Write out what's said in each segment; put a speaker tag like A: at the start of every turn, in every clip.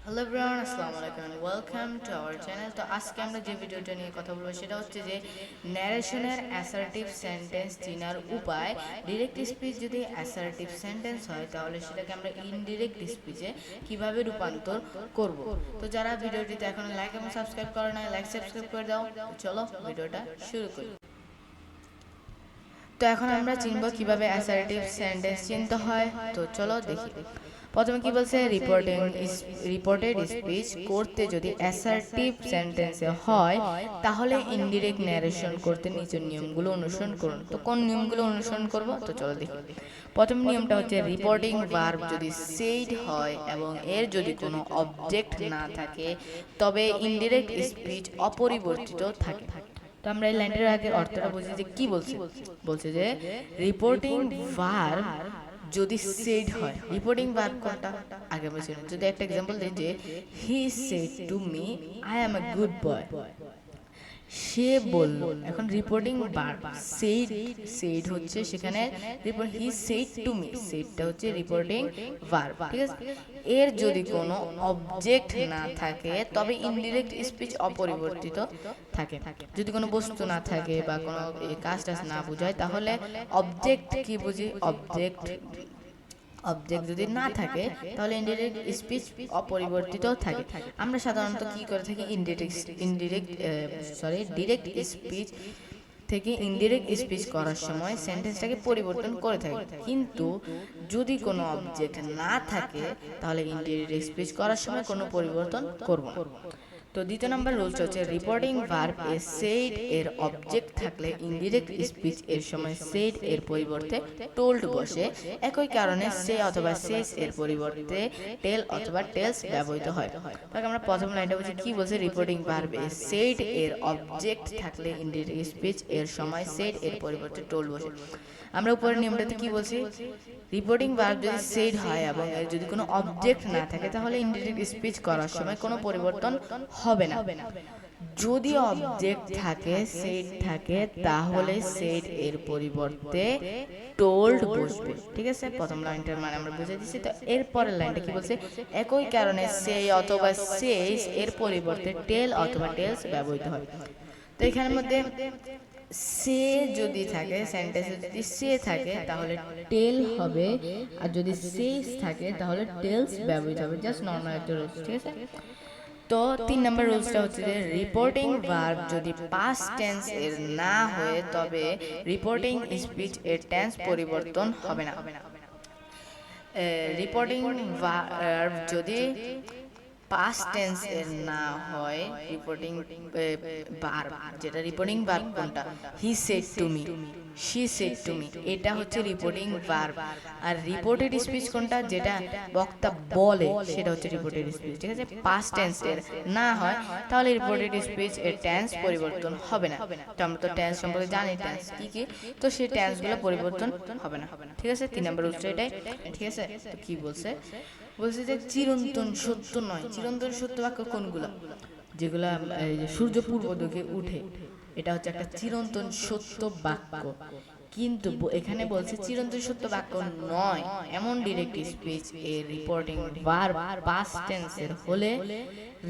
A: Hello everyone, আসসালামু আলাইকুম and welcome to our channel. তো আজকে আমরা যে ভিডিওটা নিয়ে কথা বলবো সেটা হচ্ছে যে ন্যারেশনের অ্যাসার্টিভ সেন্টেন্স চেনার উপায়। ডিরেক্ট স্পিচ যদি অ্যাসার্টিভ সেন্টেন্স হয় তাহলে সেটাকে আমরা ইনডিরেক্ট স্পিচে কিভাবে রূপান্তর করব। তো যারা ভিডিওটিতে এখনো লাইক এবং সাবস্ক্রাইব করে না, লাইক সাবস্ক্রাইব করে দাও। চলো ভিডিওটা শুরু করি। তো এখন আমরা চিনব কিভাবে অ্যাসার্টিভ সেন্টেন্স চিনতে হয়। তো চলো দেখি। প্রথমে কি বলছে, রিপোর্টেড স্পিচ করতে যদি অ্যাসার্টিভ সেন্টেন্সে হয় তাহলে ইনডিরেক্ট ন্যারেশন করতে নিচের নিয়মগুলো অনুসরণ করুন। তো কোন নিয়মগুলো অনুসরণ করব, তো চলো দেখি। প্রথম নিয়মটা হচ্ছে রিপোর্টিং ভার্ব যদি সেইড হয় এবং এর যদি কোনো অবজেক্ট না থাকে তবে ইনডিরেক্ট স্পিচ অপরিবর্তিত থাকে। তো আমরা এই লাইনটার আগে অর্থটা বুঝি যে কি বলছে। বলছে যে রিপোর্টিং ভার্ব যদি সেড হয়, রিপোর্টিং ভার্ব কোনটা আগে আমরা ছিল। যদি একটা एग्जांपल দেই যে he said to me I am a good boy, সে বলল। এখন রিপোর্টিং ভার্ব সেইড, সেইড হচ্ছে সেখানে report, he said to me, সেইডটা হচ্ছে রিপোর্টিং ভার্ব, ঠিক আছে। এর যদি কোনো অবজেক্ট না থাকে তবে ইনডিরেক্ট স্পিচ অপরিবর্তিত থাকে। যদি কোনো বস্তু না থাকে বা কোনো কাজ টাজ না বোঝায় তাহলে অবজেক্ট কি বুঝি, অবজেক্ট অবজেক্ট যদি না থাকে তাহলে ইনডিরেক্ট স্পিচ অপরিবর্তিত থাকে। আমরা সাধারণত কি করে থাকি, ডিরেক্ট স্পিচ থেকে ইনডিরেক্ট স্পিচ করার সময় সেন্টেন্সটাকে পরিবর্তন করে থাকি। কিন্তু যদি কোনো অবজেক্ট না থাকে তাহলে ইনডিরেক্ট স্পিচ করার সময় কোনো পরিবর্তন করব না। তো দ্বিতীয় নম্বর রুলস হচ্ছে রিপোর্টিং ভার্ব এ সেইড এর অবজেক্ট থাকলে ইনডিরেক্ট স্পিচ এর সময় সেইড এর পরিবর্তে টোল্ড বসে। একই কারণে সে অথবা সেস এর পরিবর্তে টেল অথবা টেলস ব্যবহৃত হয়। তাহলে আমরা প্রথম লাইনটা বুঝি কি বলছে, রিপোর্টিং ভার্ব এ সেইড এর অবজেক্ট থাকলে ইনডিরেক্ট স্পিচ এর সময় সেইড এর পরিবর্তে টোল্ড বসে। আমরা উপরের নিয়মটাতে কি বলছি, রিপোর্টিং ভার্ব যদি সেড হয় এবং এর যদি কোনো অবজেক্ট না থাকে তাহলে ইনডিরেক্ট স্পিচ করার সময় কোনো পরিবর্তন হবে না। যদি অবজেক্ট থাকে, সেড থাকে, তাহলে সেড এর পরিবর্তে টোল্ড বসবে, ঠিক আছে। প্রথম লাইনটার মানে আমরা বুঝে দিচ্ছি। তো এরপরের লাইনটা কি বলছে, একই কারণে সে অথবা সেস এর পরিবর্তে টেল অথবা টেলস ব্যবহৃত হয়। তো এখানের মধ্যে সে যদি থাকে, সেন্টেন্সে যদি সে থাকে তাহলে টেল হবে, আর যদি সেস থাকে তাহলে টেলস ব্যবহৃত হবে। জাস্ট নর্মাল একটা রুলস, ঠিক আছে। তো 3 নম্বর রুলসটা হচ্ছে যে রিপোর্টিং ভার্ব যদি পাস্ট টেন্স এর না হয় তবে রিপোর্টিং স্পিচ এর টেন্স পরিবর্তন হবে না। রিপোর্টিং ভার্ব যদি পাস্ট টেন্স এর না হয়, রিপোর্টিং ভার্ব, যেটা রিপোর্টিং ভার্ব কোনটা, হি said to me, she said to me, এটা হচ্ছে রিপোর্টিং ভার্ব। আর রিপোর্টেড স্পিচ কোনটা, যেটা বক্তা বলে সেটা হচ্ছে রিপোর্টেড স্পিচ, ঠিক আছে। পাস্ট টেন্স এর না হয় তাহলে রিপোর্টেড স্পিচ এর টেন্স পরিবর্তন হবে না। তো আমরা তো টেন্স সম্পর্কে জানি, টেন্স কি কি, তো সেই টেন্সগুলো পরিবর্তন হবে না, ঠিক আছে। 3 নম্বর রুলটা এটাই, ঠিক আছে। তো কি বলছে, বলছে যে চিরন্তন সত্য নয়। চিরন্তন সত্য বাক্য কোনগুলো, যেগুলা এই যে সূর্য পূর্ব দিকে উঠে, এটা হচ্ছে একটা চিরন্তন সত্য বাক্য। কিন্তু এখানে বলছে চিরন্তন সত্য বাক্য নয় এমন ডিরেক্ট স্পিচ এর রিপোর্টিং ভার্ব পাস্ট টেন্সের হলে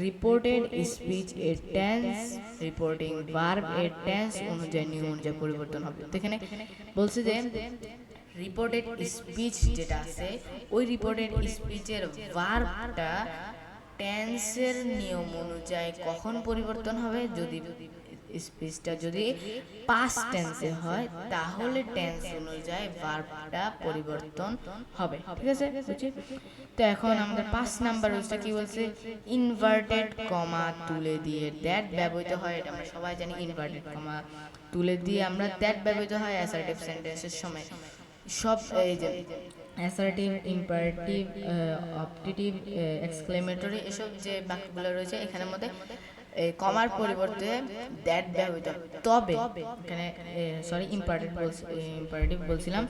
A: রিপোর্টেড স্পিচ এর টেন্স রিপোর্টিং ভার্ব এর টেন্স অনুযায়ী নিয়ম অনুযায়ী পরিবর্তন হবে। তো এখানে বলছে যে রিপোর্টেড স্পিচ যেটা আছে ওই রিপোর্টেড স্পিচের ভার্বটা টেন্সের নিয়ম অনুযায়ী কখন পরিবর্তন হবে, যদি স্পিচটা যদি পাস্ট টেন্সে হয় তাহলে টেন্স অনুযায়ী ভার্বটা পরিবর্তন হবে, ঠিক আছে। তো এখন আমাদের 5 নাম্বার রুলসটা কি বলছে, ইনভার্টেড কমা তুলে দিয়ে দ্যাট ব্যবহৃত হয়। এটা আমরা সবাই জানি, ইনভার্টেড কমা তুলে দিয়ে আমরা দ্যাট ব্যবহৃত হয় অ্যাসার্টিভ সেন্টেন্সের সময়। সব এই যে অ্যাসার্টিভ, ইম্পারেটিভ, অপটেটিভ, এক্সক্লেমেটরি, এসব যে বাক্যগুলো রয়েছে এখানের মধ্যে কমার পরিবর্তে দ্যাট ব্যবহৃত। তবে এখানে ইম্পারেটিভ বলছিলাম,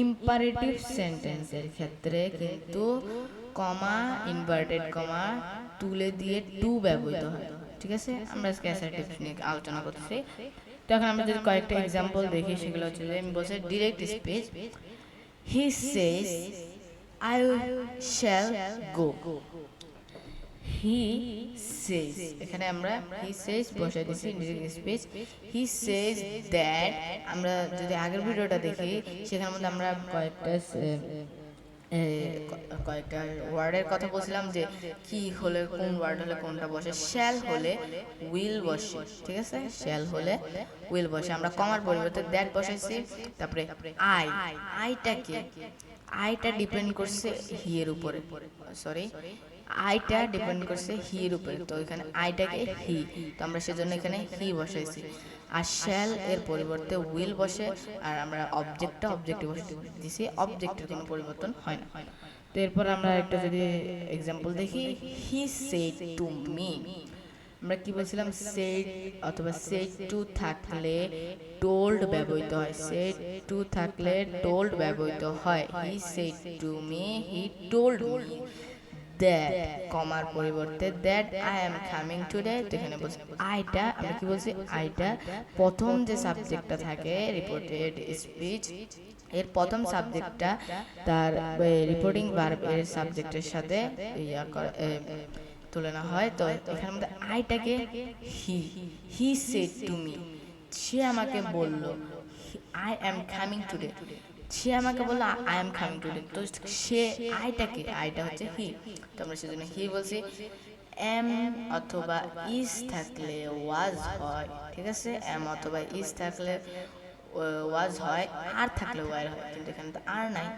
A: ইম্পারেটিভ সেন্টেন্সের ক্ষেত্রে কিন্তু কমা, ইনভার্টেড কমা তুলে দিয়ে টু ব্যবহৃত হয়, ঠিক আছে। আমরা আজকে অ্যাসার্টিভ নিয়ে আলোচনা করতেছি। তো এখন আমরা যদি কয়েকটা এক্সাম্পল দেখি, সেগুলো হচ্ছে যে আমি বলছি direct speech, he says I shall go, he says, এখানে আমরা হি সেজ বসাই দিছি indirect speech. He says that, আমরা যদি আগের ভিডিওটা দেখি সেখানের মধ্যে আমরা কয়েকটা ওয়ার্ডের কথা বলছিলাম যে কি হলে কোন ওয়ার্ড হলে কোনটা বসে। শ্যাল হলে উইল বসে, ঠিক আছে, শ্যাল হলে উইল বসে। আমরা কমার পরিবর্তে দ্যাট বসাইছি। তারপরে আই, আইটাকে, আইটা ডিপেন্ড করছে হি এর উপরে, সরি আইটা ডিপেন্ড করছে হি এর উপরে, তো এখানে আইটাকে হি, তো আমরা সেজন্য এখানে হি বসাইছি। আর শ্যাল এর পরিবর্তে উইল বসে, আর আমরা অবজেক্টে বসে দিছি, অবজেক্টের কোনো পরিবর্তন হয় না। তো এরপর আমরা একটা যদি এক্সাম্পল দেখি, হি সেড টু মি, আমরা কি বলছিলাম, সেড অথবা সেড টু থাকলে টোল্ড ব্যবহৃত হয়, সেড টু থাকলে টোল্ড ব্যবহৃত হয়। হি said to me, he told me that, কমার পরিবর্তে that I am coming today, তো এখানে বলছি আইটা, আমরা কি বলছি, আইটা প্রথম যে সাবজেক্টটা থাকে রিপোর্টেড স্পিচ এর প্রথম সাবজেক্টটা তার রিপোর্টিং ভার্ব এর সাবজেক্টের সাথে তুলনা হয়। তো এখানের মধ্যে আইটাকে হি, হি সেড টু মি, সে আমাকে বলল, আই এম কামিং টুডে, সে আমাকে বললো আই এম কামিং টুডে, তো সে আইটাকে, আইটা হচ্ছে হি, তো আমরা সেজন্য হি বলছি। এম অথবা ইজ থাকলে ওয়াজ হয়, ঠিক আছে, এম অথবা ইজ থাকলে ওয়াজ হয়, আর থাকলে ওয়ার হয়, কিন্তু এখানে তো আর নাই।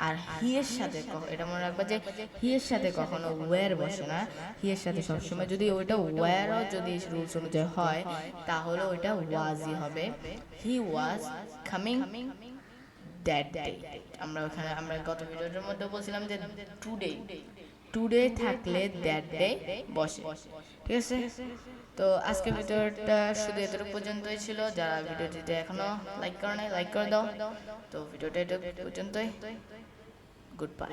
A: আর হি এর সাথে, এটা মনে রাখবা যে হি এর সাথে কখনো ওয়ার বসে না, হি এর সাথে সবসময় যদি ওইটা ওয়ারও যদি রুলস অনুযায়ী হয় তাহলে ওইটা ওয়াজই হবে। হি ওয়াজ কামিং দ্যাট ডে, আমরা ওখানে আমরা গত ভিডিওর মধ্যে বলছিলাম যে টুডে, টুডে থাকলে দ্যাট ডে বসে, ঠিক আছে। তো আজকে ভিডিওটা শুধু এতটুকু পর্যন্তই ছিল। যারা ভিডিওটিতে এখনো লাইক করে নাই লাইক করে দাও। তো ভিডিওটা এটুকু পর্যন্তই, গুড বাই।